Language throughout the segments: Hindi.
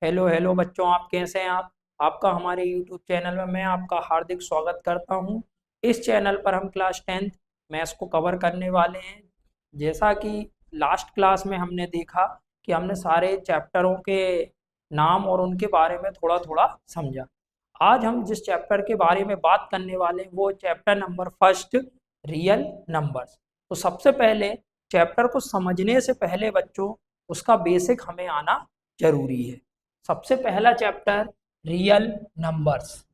हेलो हेलो बच्चों, आप कैसे हैं? आपका हमारे यूट्यूब चैनल में मैं आपका हार्दिक स्वागत करता हूं। इस चैनल पर हम क्लास 10th मैथ्स को कवर करने वाले हैं। जैसा कि लास्ट क्लास में हमने देखा कि हमने सारे चैप्टरों के नाम और उनके बारे में थोड़ा थोड़ा समझा। आज हम जिस चैप्टर के बारे में बात करने वाले हैं वो chapter number first, real numbers. तो सबसे पहले चैप्टर को समझने से पहले बच्चों उसका बेसिक हमें आना जरूरी है। सबसे पहला chapter real numbers.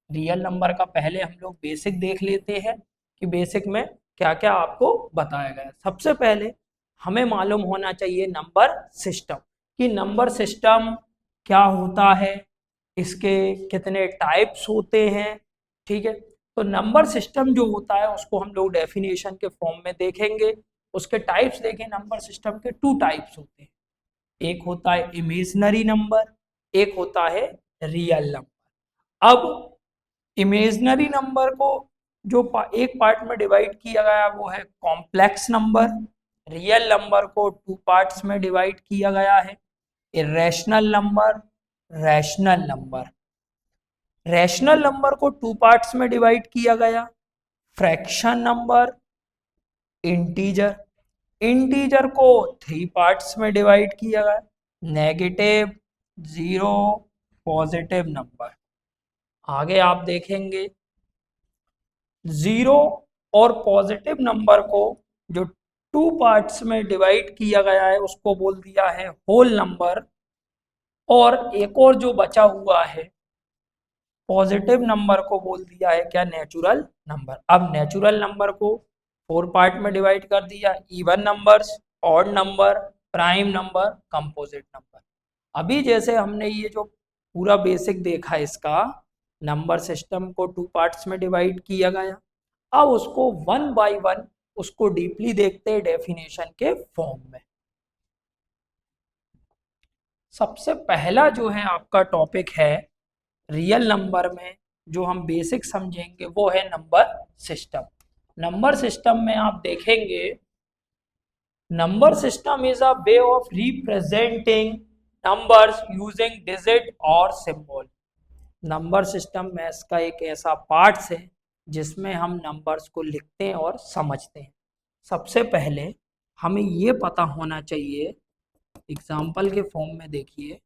Real number का पहले हम लोग बेसिक देख लेते हैं कि बेसिक में क्या क्या आपको बताया गया है। सबसे पहले हमें मालूम होना चाहिए नंबर सिस्टम, कि नंबर सिस्टम क्या होता है, इसके कितने टाइप्स होते हैं। ठीक है, तो नंबर सिस्टम जो होता है उसको हम लोग डेफिनेशन के फॉर्म में देखेंगे। उसके टाइप्स देखें, नंबर सिस्टम के टू टाइप्स होते हैं। एक होता है इमेजनरी नंबर, एक होता है रियल नंबर। अब इमेजनरी नंबर को जो एक पार्ट में डिवाइड किया गया वो है कॉम्प्लेक्स नंबर। रियल नंबर को टू पार्ट्स में डिवाइड किया गया है, irrational number, rational number. Rational number को टू पार्ट्स में डिवाइड किया गया, फ्रैक्शन नंबर, इंटीजर। इंटीजर को थ्री पार्ट्स में डिवाइड किया गया, नेगेटिव, जीरो, पॉजिटिव नंबर। आगे आप देखेंगे जीरो और पॉजिटिव नंबर को जो टू पार्ट्स में डिवाइड किया गया है उसको बोल दिया है होल नंबर। और एक और जो बचा हुआ है पॉजिटिव नंबर को बोल दिया है क्या, नेचुरल नंबर। अब नेचुरल नंबर को फोर पार्ट में डिवाइड कर दिया, even numbers, odd number, prime number, composite number. अभी जैसे हमने ये जो पूरा बेसिक देखा इसका, नंबर सिस्टम को टू पार्ट्स में डिवाइड किया गया। अब उसको वन बाय वन उसको डीपली देखते हैं डेफिनेशन के फॉर्म में। सबसे पहला जो है आपका टॉपिक है रियल नंबर में, जो हम बेसिक समझेंगे वो है नंबर सिस्टम। नंबर सिस्टम में आप देखेंगे number system is a way of representing numbers using digit और सिंबल। नंबर सिस्टम मैथ्स का एक ऐसा पार्ट है जिसमें हम नंबर्स को लिखते हैं और समझते हैं। सबसे पहले हमें ये पता होना चाहिए, एग्जाम्पल के फॉर्म में देखिए।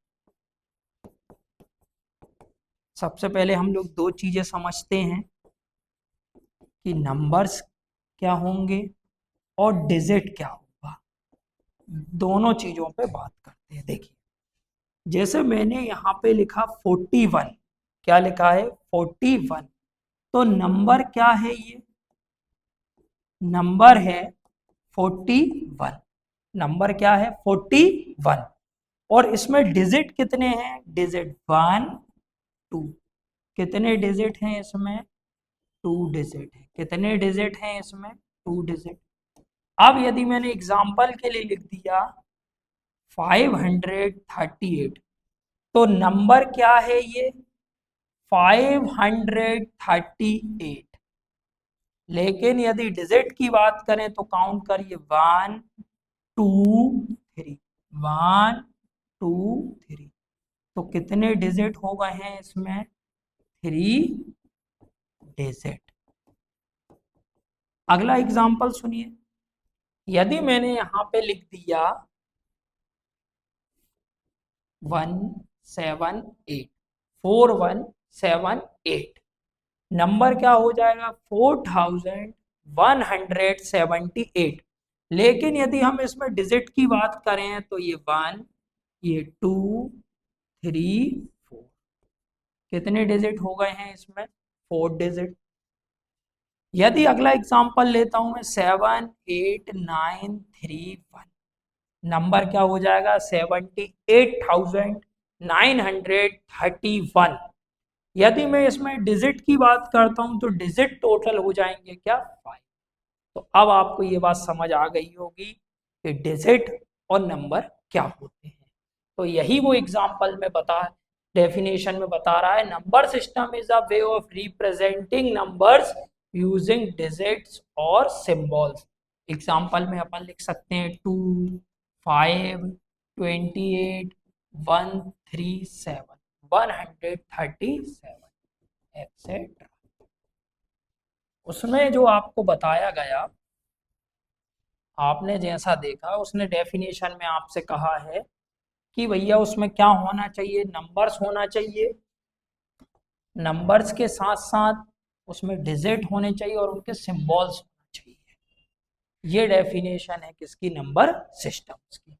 सबसे पहले हम लोग दो चीजें समझते हैं कि नंबर्स क्या होंगे और डिजिट क्या होगा। दोनों चीजों पे बात करते हैं। देखिए जैसे मैंने यहाँ पे लिखा 41, क्या लिखा है 41, तो नंबर क्या है, ये नंबर है 41। नंबर क्या है 41, और इसमें डिजिट कितने हैं, डिजिट 1 2। कितने डिजिट हैं इसमें, टू डिजिट है। कितने डिजिट हैं इसमें, टू डिजिट। अब यदि मैंने एग्जाम्पल के लिए लिख दिया 538, तो नंबर क्या है ये 538। लेकिन यदि डिजिट की बात करें तो काउंट करिए 1 2 3, 1 2 3। तो कितने डिजिट हो गए हैं इसमें, थ्री डिजिट। अगला एग्जांपल सुनिए, यदि मैंने यहां पे लिख दिया 178, 4178, नंबर क्या हो जाएगा 4178। लेकिन यदि हम इसमें डिजिट की बात करें तो ये 1, ये 2 3 4। कितने डिजिट हो गए हैं इसमें, 4 डिजिट। यदि अगला एग्जांपल लेता हूं मैं 78931, नंबर क्या हो जाएगा 78,931। यदि मैं इसमें डिजिट की बात करता हूं तो डिजिट टोटल हो जाएंगे क्या 5। तो अब आपको ये बात समझ आ गई होगी कि डिजिट और नंबर क्या होते हैं। तो यही वो एग्जांपल में बता, डेफिनेशन में बता रहा है, number system is a way of representing numbers using digits और सिंबल्स। एग्जांपल में अपन लिख सकते हैं 2 5 28 1 137 137 एक्सेट्रा। उसमें जो आपको बताया गया, आपने जैसा देखा, उसने डेफिनेशन में आपसे कहा है कि भैया उसमें क्या होना चाहिए, नंबर्स होना चाहिए, नंबर्स के साथ साथ उसमें डिजिट होने चाहिए और उनके सिंबल्स होना चाहिए। ये डेफिनेशन है किसकी, नंबर सिस्टम्स की।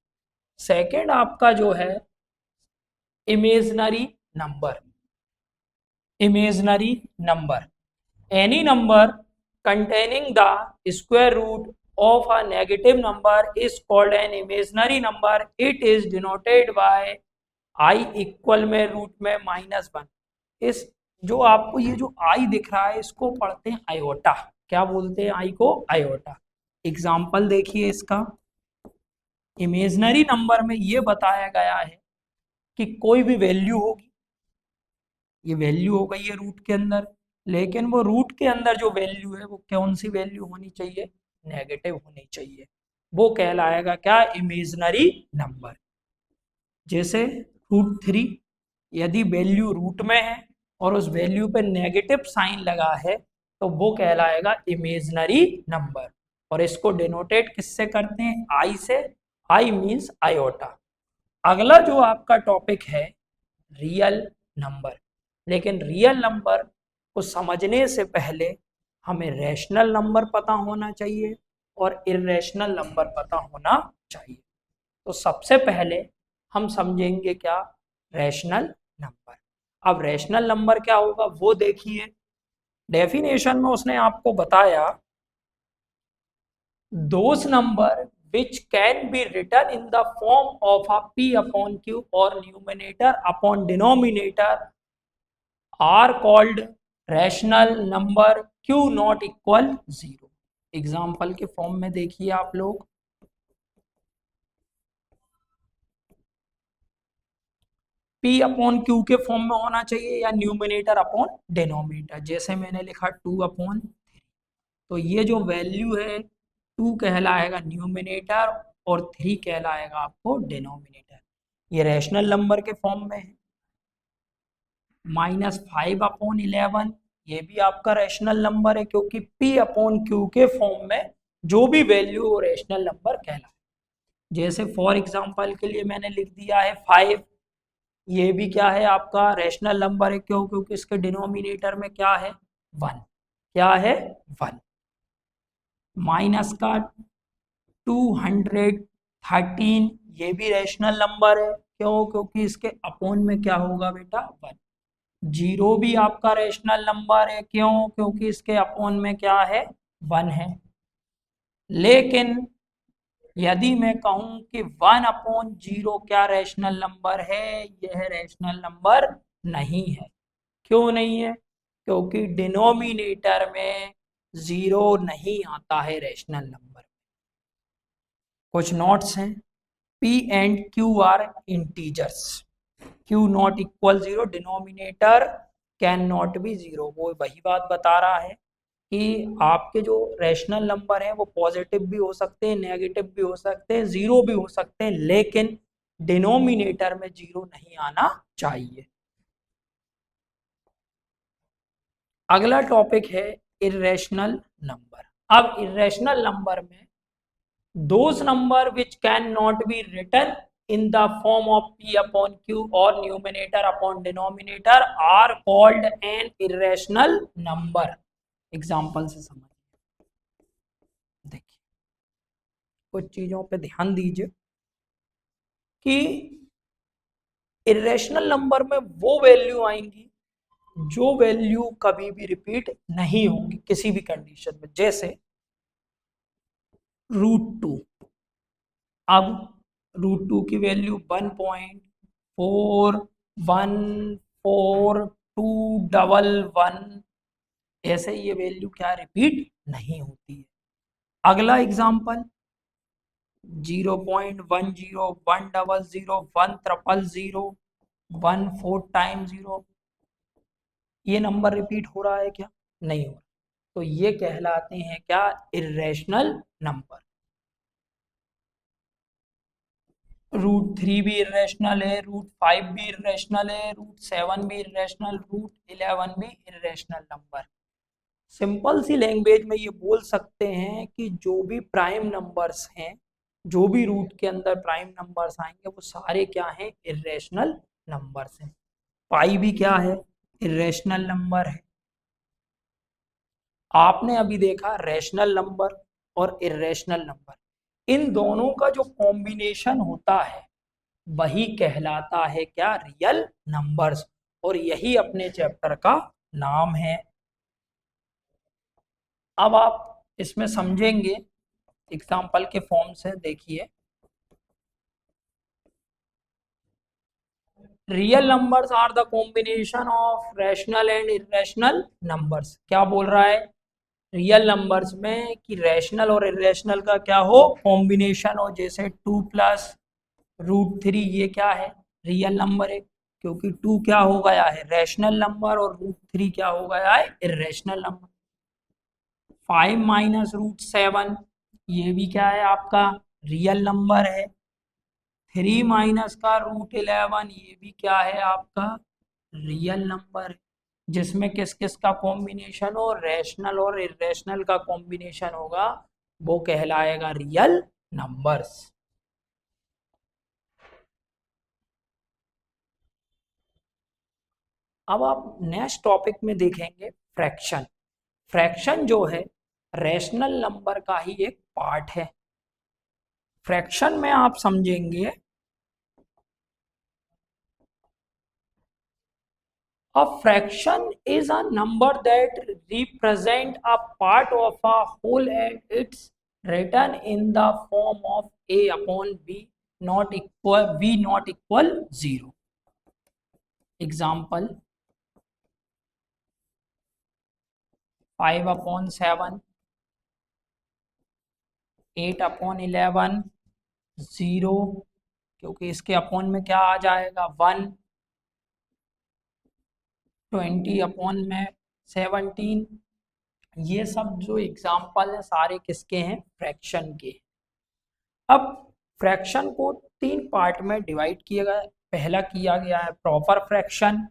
सेकंड आपका जो है imaginary number. Imaginary number, any number containing the square root of a negative number is called an imaginary number. It is denoted by I equal में रूट में -1। इस जो आपको ये जो आई दिख रहा है इसको पढ़ते हैं आयोटा। क्या बोलते हैं आई को, आयोटा। एग्जाम्पल देखिए इसका, इमेजनरी नंबर में ये बताया गया है कि कोई भी वैल्यू होगी, ये वैल्यू हो गई है रूट के अंदर, लेकिन वो रूट के अंदर जो वैल्यू है वो कौन सी वैल्यू होनी चाहिए, नेगेटिव होनी चाहिए। वो कहलाएगा क्या, इमेजनरी नंबर। जैसे √3, यदि वैल्यू रूट में है और उस वैल्यू पे नेगेटिव साइन लगा है तो वो कहलाएगा इमेजनरी नंबर। और इसको डिनोटेट किससे करते हैं, आई से। I means iota. अगला जो आपका टॉपिक है रियल नंबर। लेकिन रियल नंबर को समझने से पहले हमें रैशनल नंबर पता होना चाहिए और इर्रेशनल नंबर पता होना चाहिए। तो सबसे पहले हम समझेंगे क्या, रैशनल नंबर। अब रैशनल नंबर क्या होगा वो देखिए, डेफिनेशन में उसने आपको बताया, those number which can be written in the form of a p upon q or numerator upon denominator are called rational number q not equal 0। Example के फॉर्म में देखिए आप लोग, p अपॉन q के फॉर्म में होना चाहिए या न्यूमिनेटर अपॉन डिनोमिनेटर। जैसे मैंने लिखा 2/3, तो ये जो वैल्यू है 2 कहलाएगा न्यूमिनेटर और 3 कहलाएगा आपको डिनोमिनेटर। ये रैशनल नंबर के फॉर्म में है। -5/11, ये भी आपका रैशनल नंबर है क्योंकि p अपॉन क्यू के फॉर्म में जो भी वैल्यू वो रैशनल नंबर कहलाए। जैसे फॉर एग्जांपल के लिए मैंने लिख दिया है 5, ये भी क्या है आपका रैशनल नंबर है, क्यों, क्योंकि इसके डिनोमिनेटर में क्या है, 1। क्या है, 1। माइनस का 213, ये भी रैशनल नंबर है, क्यों, क्योंकि इसके अपोन में क्या होगा बेटा, 1। 0 भी आपका रैशनल नंबर है, क्यों, क्योंकि इसके अपोन में क्या है, 1 है। लेकिन यदि मैं कहूं कि 1/0 क्या रैशनल नंबर है, यह रैशनल नंबर नहीं है। क्यों नहीं है, क्योंकि डिनोमिनेटर में 0 नहीं आता है रैशनल नंबर। कुछ नोट्स हैं, p and q are integers, q not equal 0, denominator can not be 0। वो वही बात बता रहा है कि आपके जो रैशनल नंबर हैं वो पॉजिटिव भी हो सकते हैं, नेगेटिव भी हो सकते हैं, 0 भी हो सकते हैं, लेकिन डिनोमिनेटर में 0 नहीं आना चाहिए। अगला टॉपिक है इर्रेशनल नंबर। अब इर्रेशनल नंबर में those number which can not be written in the form of p upon q or numerator upon denominator are called an irrational number। Example से समझिए, देखिए कुछ चीजों पे ध्यान दीजिए कि इर्रेशनल नंबर में वो वैल्यू आएंगी जो वैल्यू कभी भी रिपीट नहीं होंगी किसी भी कंडीशन में। जैसे √2, अब √2 की वैल्यू 1.414211, ऐसे ये वैल्यू क्या रिपीट नहीं होती है। अगला एग्जांपल 0.10 100 100 1 4 टाइम 0, ये नंबर रिपीट हो रहा है क्या, नहीं हो रहा, तो ये कहलाते हैं क्या, इर्रेशनल नंबर। √3 भी इरेशनल है, √5 भी इरेशनल है, √7 भी इरेशनल, √11 भी इरेशनल नंबर। सिंपल सी लैंग्वेज में ये बोल सकते हैं कि जो भी प्राइम नंबर्स हैं, जो भी रूट के अंदर प्राइम नंबर्स आएंगे वो सारे क्या हैं, इरेशनल नंबर्स हैं। पाई भी क्या है, इरेशनल नंबर है। आपने अभी देखा रैशनल नंबर और इरेशनल नंबर, इन दोनों का जो कॉम्बिनेशन होता है वही कहलाता है क्या, रियल नंबर्स। और यही अपने चैप्टर का नाम है। अब आप इसमें समझेंगे एग्जाम्पल के फॉर्म से, देखिए real numbers are the combination of rational and irrational numbers. क्या बोल रहा है, रियल नंबर्स में कि रैशनल और इरेशनल का क्या हो, कॉम्बिनेशन हो। जैसे 2 प्लस √3 ये क्या है, रियल नंबर है, क्योंकि 2 क्या हो गया है, रैशनल नंबर, और √3 क्या हो गया है, इरेशनल नंबर। 5 माइनस √7 ये भी क्या है आपका, रियल नंबर है। 3 माइनस का √11 ये भी क्या है आपका, रियल नंबर, जिसमें किस किस का कॉम्बिनेशन हो, रैशनल और इरेशनल का कॉम्बिनेशन होगा, वो कहलाएगा रियल नंबर्स। अब आप नेक्स्ट टॉपिक में देखेंगे फ्रैक्शन। फ्रैक्शन जो है रैशनल नंबर का ही एक पार्ट है। फ्रैक्शन में आप समझेंगे, a fraction is a number that represent a part of a whole and it's written in the form of a upon b not equal v not equal 0। Example 5/7, 8/11, 0, क्योंकि इसके अपॉन में क्या आ जाएगा 1, 20/17। ये सब जो एग्जाम्पल है सारे किसके हैं, फ्रैक्शन के। अब फ्रैक्शन को 3 पार्ट में डिवाइड किया गया। पहला किया गया है proper fraction,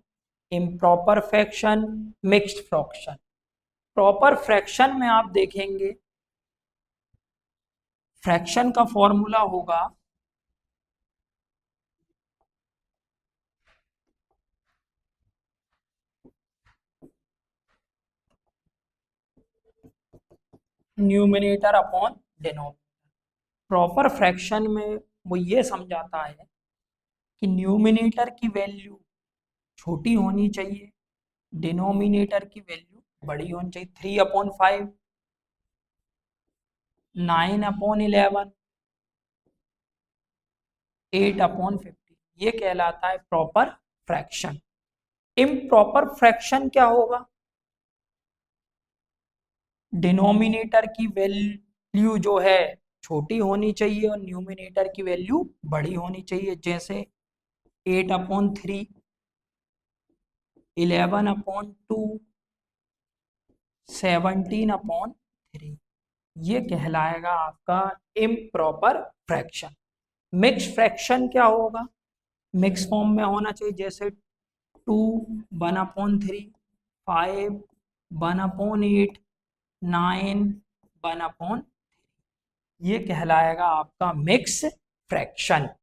improper fraction, mixed fraction. Proper fraction में आप देखेंगे फ्रैक्शन का फॉर्मूला होगा numerator upon denominator. Proper fraction में वो ये समझाता है कि न्यूमिनेटर की वैल्यू छोटी होनी चाहिए, डिनोमिनेटर की वैल्यू बड़ी होनी चाहिए। 3/5, 9/11, 8/50, ये कहलाता है प्रॉपर फ्रैक्शन। इम्प्रॉपर फ्रैक्शन क्या होगा, डिनोमिनेटर की वैल्यू जो है छोटी होनी चाहिए और न्यूमिनेटर की वैल्यू बड़ी होनी चाहिए। जैसे 8/3, 11/2, 17/3, ये कहलाएगा आपका इम्प्रॉपर फ्रैक्शन। मिक्स फ्रैक्शन क्या होगा, मिक्स फॉर्म में होना चाहिए। जैसे 2 1/3, 5 1/8, 9 1/, ये कहलाएगा आपका मिक्स फ्रैक्शन।